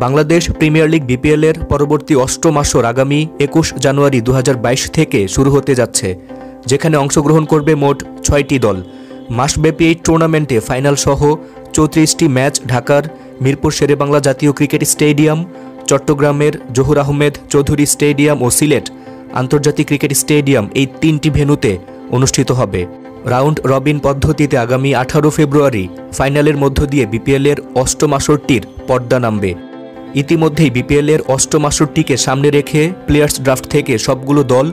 Bangladesh premier league BPL এর পরবর্তী অষ্টম আসর আগামী ২১ জানুয়ারি ২০২২ থেকে শুরু হতে যাচ্ছে, যেখানে অংশগ্রহণ করবে মোট ৬টি দল। মাসব্যাপী এই টুর্নামেন্টে ফাইনাল সহ ৩৪টি ম্যাচ ঢাকার মিরপুর শেরেবাংলা জাতীয় ক্রিকেট স্টেডিয়াম, চট্টগ্রামের জহুর আহমেদ চৌধুরী স্টেডিয়াম ও সিলেট আন্তর্জাতিক ক্রিকেট স্টেডিয়াম এই ৩টি ভেন্যুতে অনুষ্ঠিত হবে। রাউন্ড রবিন পদ্ধতিতে আগামী ১৮ ফেব্রুয়ারি ফাইনালের মধ্য দিয়ে বিপিএল এর অষ্টম আসরটির পর্দা নামবে। ইতিমধ্যেই বিপিএল এর অষ্টম আসরটিকে সামনে রেখে প্লেয়ার্স ড্রাফট থেকে সবগুলো দল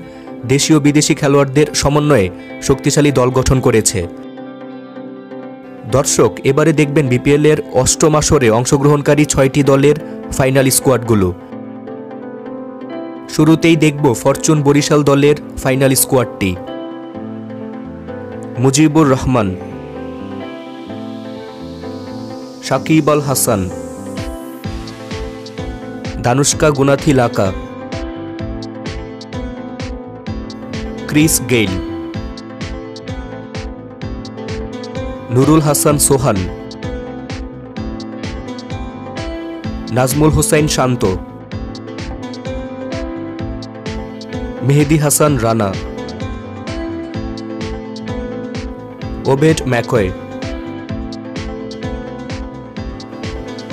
দেশীয় বিদেশি খেলোয়াড়দের সমন্বয়ে শক্তিশালী দল গঠন করেছে। দর্শক, এবারে দেখবেন বিপিএল এর অষ্টম আসরে অংশগ্রহণকারী ৬টি দলের ফাইনাল স্কোয়াডগুলো। শুরুতেই দেখব ফরচুন বরিশাল দলের ফাইনাল স্কোয়াডটি। Mujibur Rahman, Shakib Al Hasan, Danushka Gunathilaka, Chris Gayle, Nurul Hasan Sohan, Najmul Hossain Shanto, Mehedi Hasan Rana, Obed McCoy,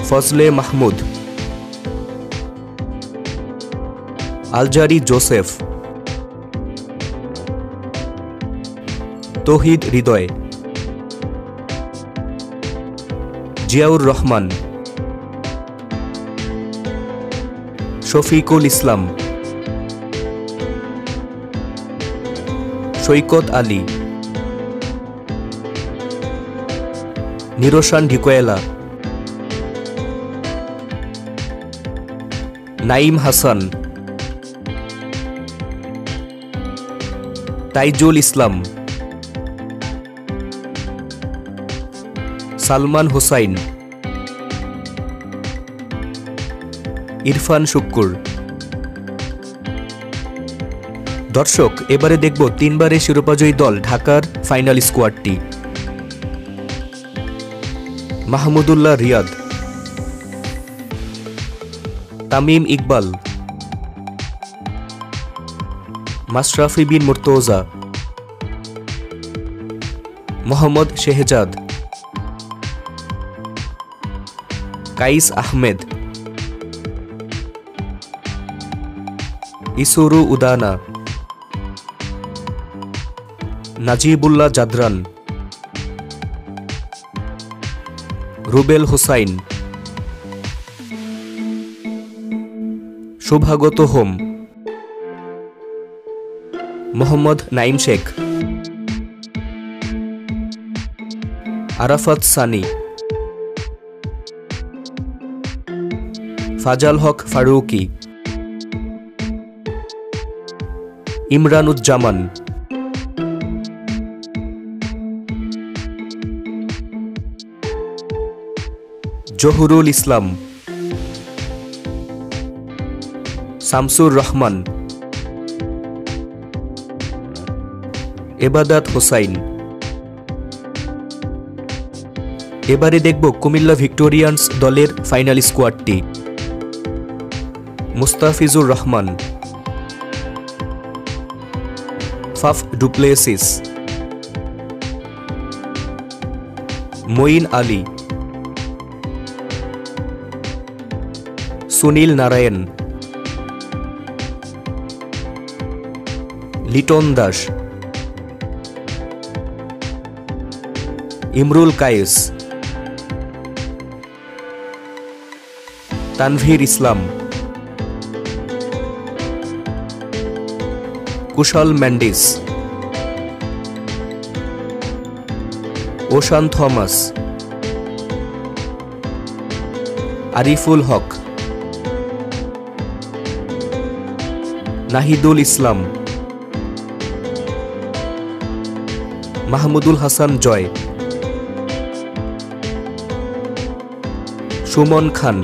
Fazle Mahmud, Alzarri Joseph, Towhid Hridoy, Ziaur Rahman, Shafiqul Islam, Saikat Ali, Niroshan Dickwella, Naim Hasan, Taijul Islam, Salman Hossain, Irfan Sukkur. দর্শক, এবারে দেখব তিনবারের শিরোপাজয়ী দল ঢাকার ফাইনাল স্কোয়াডটি। মাহমুদুল্লাহ রিয়াদ, তামিম ইকবাল, মাশরাফি বিন মুর্তজা, মোহাম্মদ শেহজাদ, কাইস আহমেদ, ইসুরু উদানা, নাজিবুল্লাহ জাদরান, রুবেল হোসাইন, শুভাগত হোম, মোহাম্মদ নাইম শেখ, আরাফাত সানি, ফাজাল হক ফারুকি, ইমরানুজ্জামান, জহুরুল ইসলাম, শামসুর রহমান, এবাদাত হোসাইন। এবারে দেখব কুমিল্লা ভিক্টোরিয়ান্স দলের ফাইনাল স্কোয়াডটি। Mustafizur Rahman, Faf du Plessis, Moeen Ali, Sunil Narine, Liton Das, Imrul Kayes, Tanvir Islam, Kusal Mendis, Oshane Thomas, Ariful Haque, Nahidul Islam, Mahmudul Hasan Joy, Sumon Khan,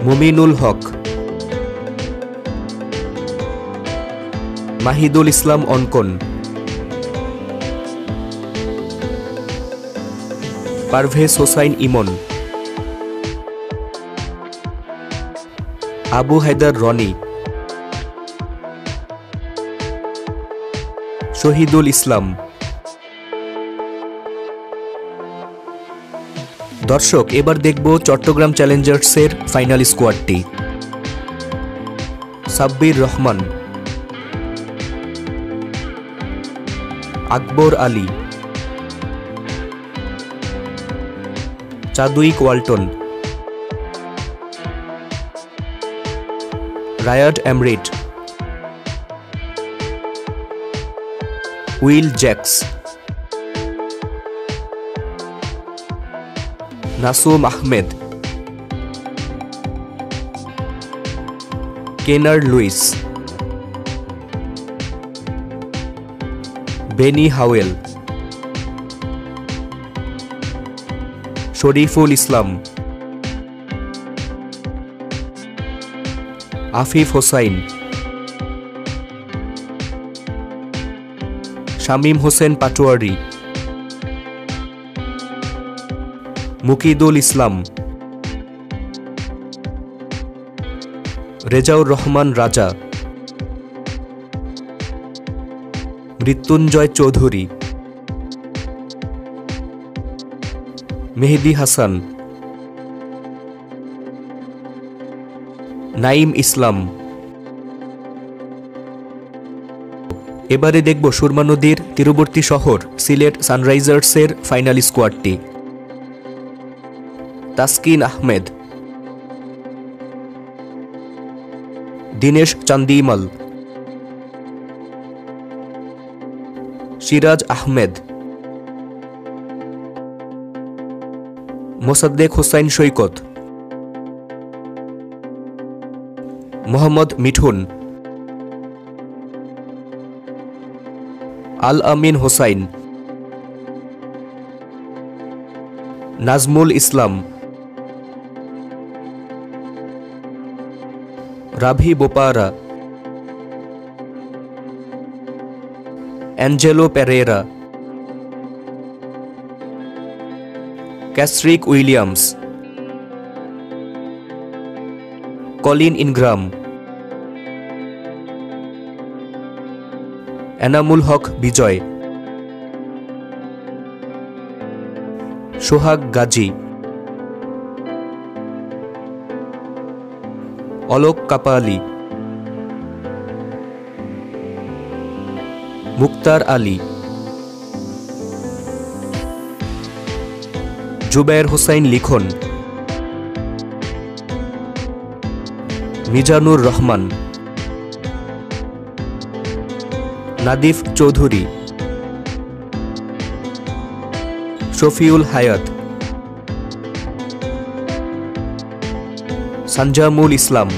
Mominul Haque, Mahidul Islam Ankon, Parvez Hossain ইমন। আবু হায়দার রনি, শহীদুল ইসলাম। দর্শক, এবার দেখব চট্টগ্রাম চ্যালেঞ্জার্সের ফাইনাল স্কোয়াডটি। Sabbir Rahman, Akbar Ali, Chadwick Walton, Rayad Emrit, Will Jacks, Nasum Ahmed, Kennar Lewis, Benny Howell, Shoriful Islam, Afif Hossain, Shamim Hossain Patwari, Mukidul Islam, Rejaur Rahman Raja, Mrittunjoy Chowdhury, Mehedi Hasan, Naim ইসলাম। এবারে দেখব সুরমা নদীর তীরবর্তী শহর সিলেট সানরাইজার্সের ফাইনাল স্কোয়াডটি। Taskin Ahmed, Dinesh Chandimal, Siraj Ahmed, Mosaddek Hossain Saikat, Mohammad Mithun, Al Amin Hossain, Nazmul Islam, Ravi Bopara, Angelo Perera, Kesrick Williams, Colin Ingram, Enamul Haque Bijoy, Sohag Gazi, Alok Kapali, Mukter Ali, Zubair Hossain Likhon, Mizanur Rahman, Nadif Chowdhury, Shafiul হায়াত, সানজামুল ইসলাম।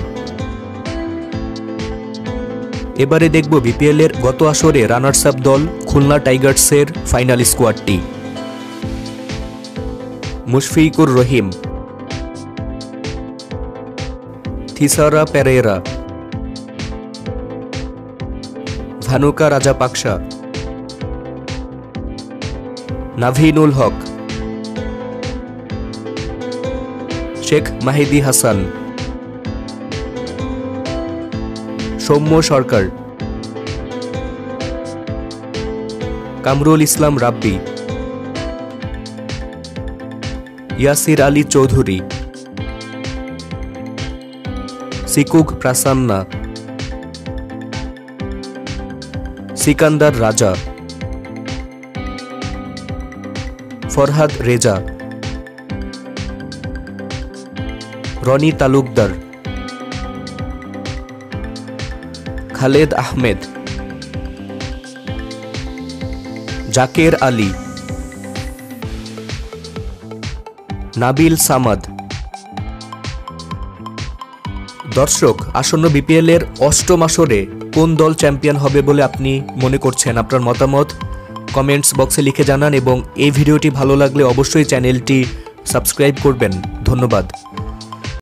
এবারে দেখব বিপিএল এর গত আসরে রানার্স আপ দল খুলনা টাইগার্সের ফাইনাল স্কোয়াডটি। মুশফিকুর রহিম, থিসারা পেরেরা, ভানুকা রাজাপাকসা, নাভিনুল হক, শেখ মাহিদি হাসান, সৌম্য সরকার, কামরুল ইসলাম রাব্বি, ইয়াসির আলী চৌধুরী, সিকুক প্রাসান্না, সিকান্দার রাজা, ফরহাদ রেজা, রনি তালুকদার, খালেদ আহমেদ, জাকের আলী, নাবিল সামাদ। দর্শক, আসন্ন বিপিএল এর অষ্টম আসরে কোন দল চ্যাম্পিয়ন হবে বলে আপনি মনে করছেন? আপনার মতামত কমেন্টস বক্সে লিখে জানান এবং এই ভিডিওটি ভালো লাগলে অবশ্যই চ্যানেলটি সাবস্ক্রাইব করবেন। ধন্যবাদ।